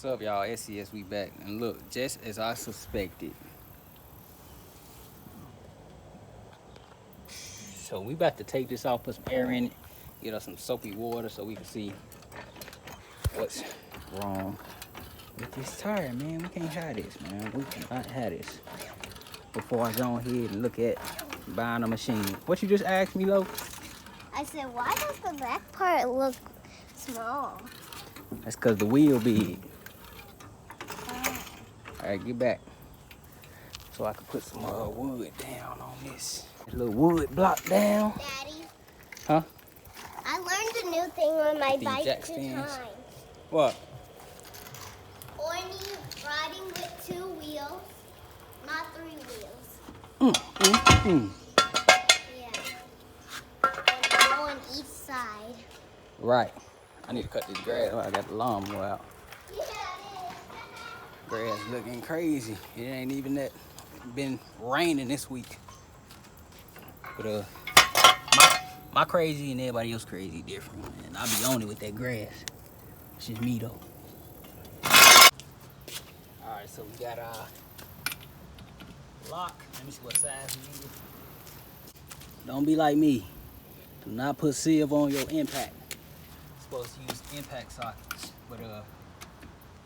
What's up, y'all? SES, we back. And look, just as I suspected. So we about to take this off, put some air in it, get us some soapy water so we can see what's wrong with this tire, man. We can't have this, man. We cannot have this. Before I go ahead and look at buying a machine. What you just asked me, Lo? I said, why does the back part look small? That's because the wheel big. All right, get back. So I can put some wood down on this. A little wood block down. Daddy? Huh? I learned a new thing on my These bike jack this stands. time. What? Only riding with 2 wheels, not 3 wheels. Yeah. One on each side. Right. I need to cut this grass. I got the lawnmower out. Yeah, it is. Grass looking crazy. It ain't even that been raining this week. But my crazy and everybody else crazy different, man. I be on it with that grass. It's just me though. Alright, so we got our lock. Let me see what size we need. Don't be like me. Do not put sieve on your impact. You're supposed to use impact sockets. But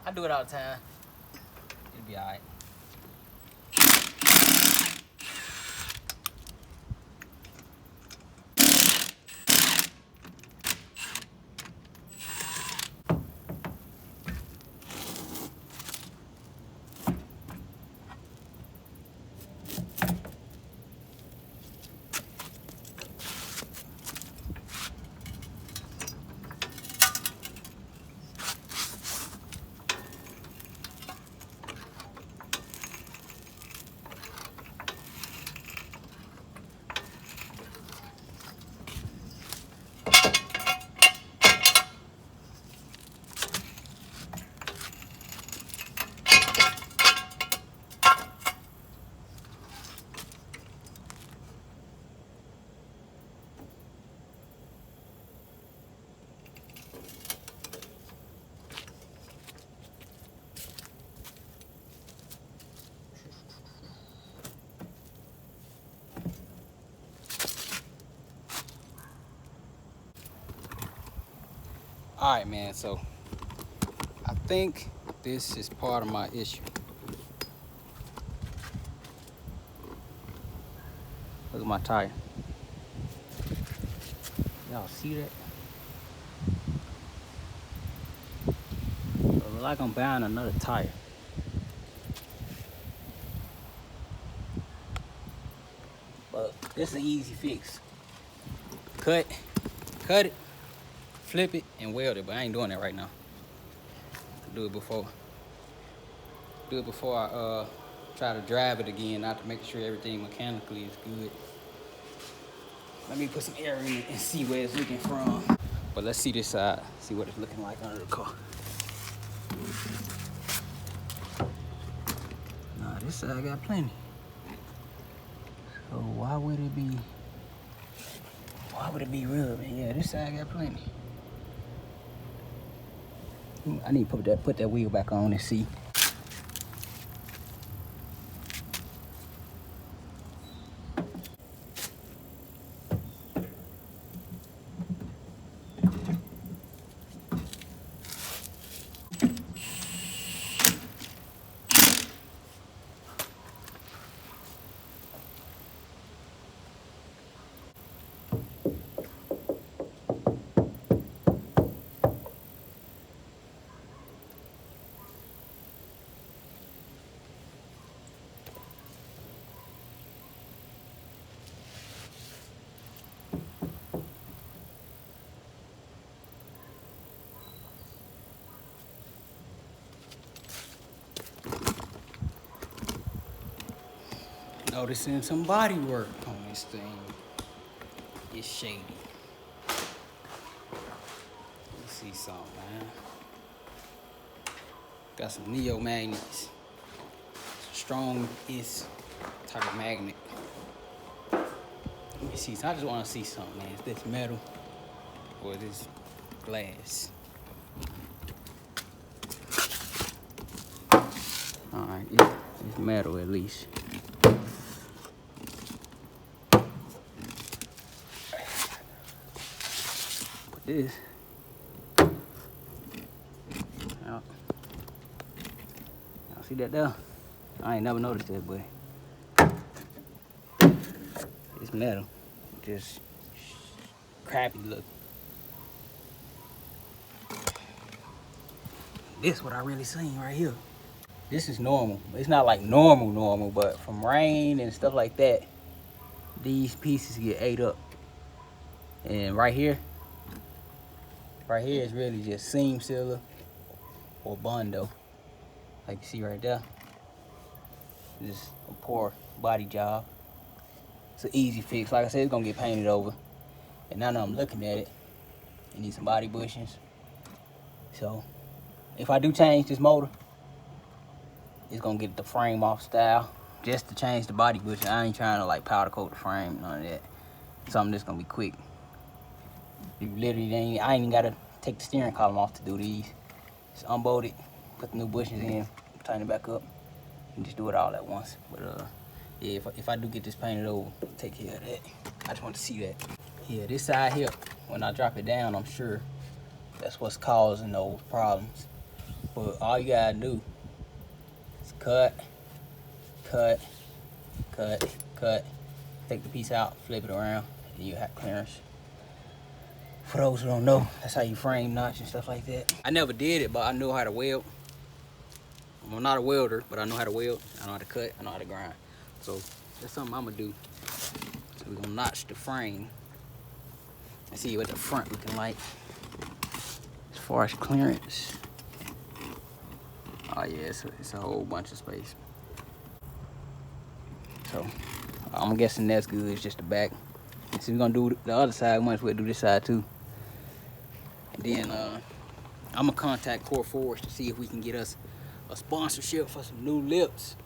I do it all the time. It'll be alright. All right, man, so I think this is part of my issue. Look at my tire. Y'all see that? It looks like I'm buying another tire. But this is an easy fix. Cut it, flip it, and weld it, but I ain't doing that right now. I'll do it before I try to drive it again, not to make sure everything mechanically is good. Let me put some air in it and see where it's looking from. But let's see this side, see what it's looking like under the car. Nah, this side got plenty. So why would it be rubbing? Yeah, this side got plenty. I need to put that wheel back on and see. Noticing some body work on this thing. It's shady. Let's see something, man. Got some neo magnets. Strongest type of magnet. Let me see. So I just want to see something, man. Is this metal or is this glass? the metal at least. Put this out. Y'all see that there? I ain't never noticed that, but it's metal. Just crappy look. This what I really seen right here. This is normal. It's not like normal, but from rain and stuff like that, these pieces get ate up. And right here is really just seam sealer or bondo. Like you see right there. Just a poor body job. It's an easy fix. Like I said, it's gonna get painted over. And now that I'm looking at it, it needs some body bushings. So if I do change this motor, it's gonna get the frame off style just to change the body bushing. I ain't trying to like powder coat the frame, none of that. Something that's gonna be quick. You literally I ain't even gotta take the steering column off to do these. Just unbolt it, put the new bushings in, tighten it back up, and just do it all at once. But yeah, if I do get this painted over, take care of that. I just want to see that. Yeah, this side here, when I drop it down, I'm sure that's what's causing those problems. But all you gotta do is cut, take the piece out, flip it around, and you have clearance. For those who don't know, that's how you frame notch and stuff like that. I never did it, but I know how to weld. I'm not a welder, but I know how to weld, I know how to cut, I know how to grind. So that's something I'm gonna do. So we're gonna notch the frame and see what the front looking like. As far as clearance, oh yeah, it's a whole bunch of space. So I'm guessing that's good, it's just the back. And so we're gonna do the other side, we might as well do this side too. And then I'm gonna contact Core Force to see if we can get us a sponsorship for some new lips.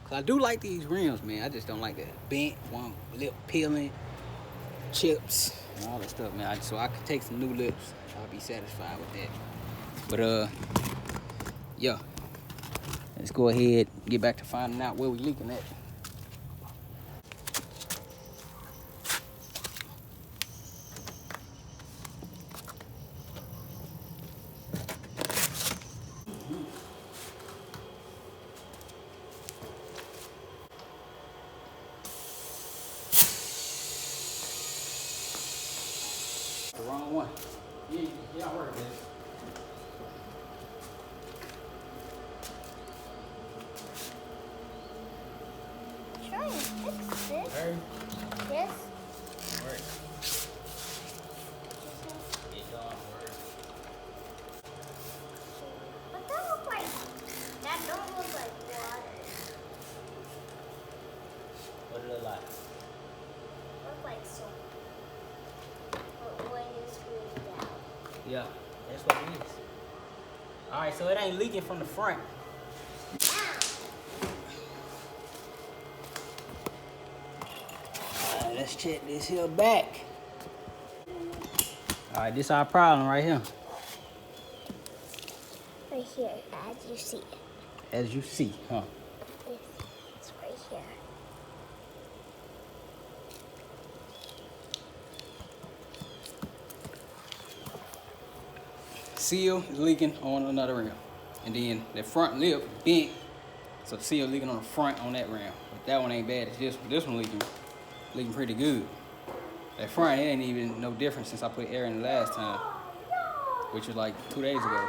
Cause I do like these rims, man. I just don't like that bent, one lip peeling, chips, and all that stuff, man. So I could take some new lips. I'll be satisfied with that. But yeah, let's go ahead and get back to finding out where we're leaking at. The wrong one. Yeah, I work this. Try and fix this. Hey. Yes. Work. It don't work. But that don't look like water. What it look like? Look like soap. But when you screw it down. Yeah, that's what it is. All right, so it ain't leaking from the front. All right, let's check this here back. All right, this our problem right here. Right here, as you see it. As you see, huh? It's right here. Seal is leaking on another rim. And then the front lip bent, so the seal leaking on the front on that rim. But that one ain't bad, it's this one leaking pretty good. That front, it ain't even no different since I put air in the last time, which was like 2 days ago.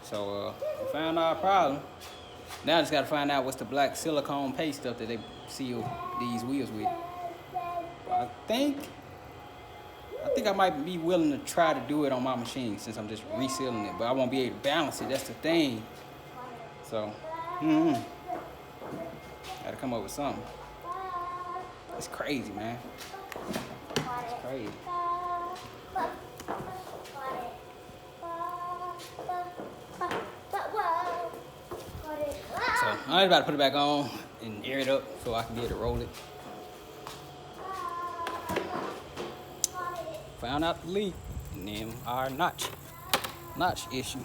So we found our problem. Now I just gotta find out what's the black silicone paste stuff that they seal these wheels with. But I think I might be willing to try to do it on my machine since I'm just resealing it, but I won't be able to balance it, that's the thing. So, gotta come up with something. It's crazy, man. It's crazy. So I'm about to put it back on and air it up so I can get it to roll it. Found out the leak, and then our notch issue.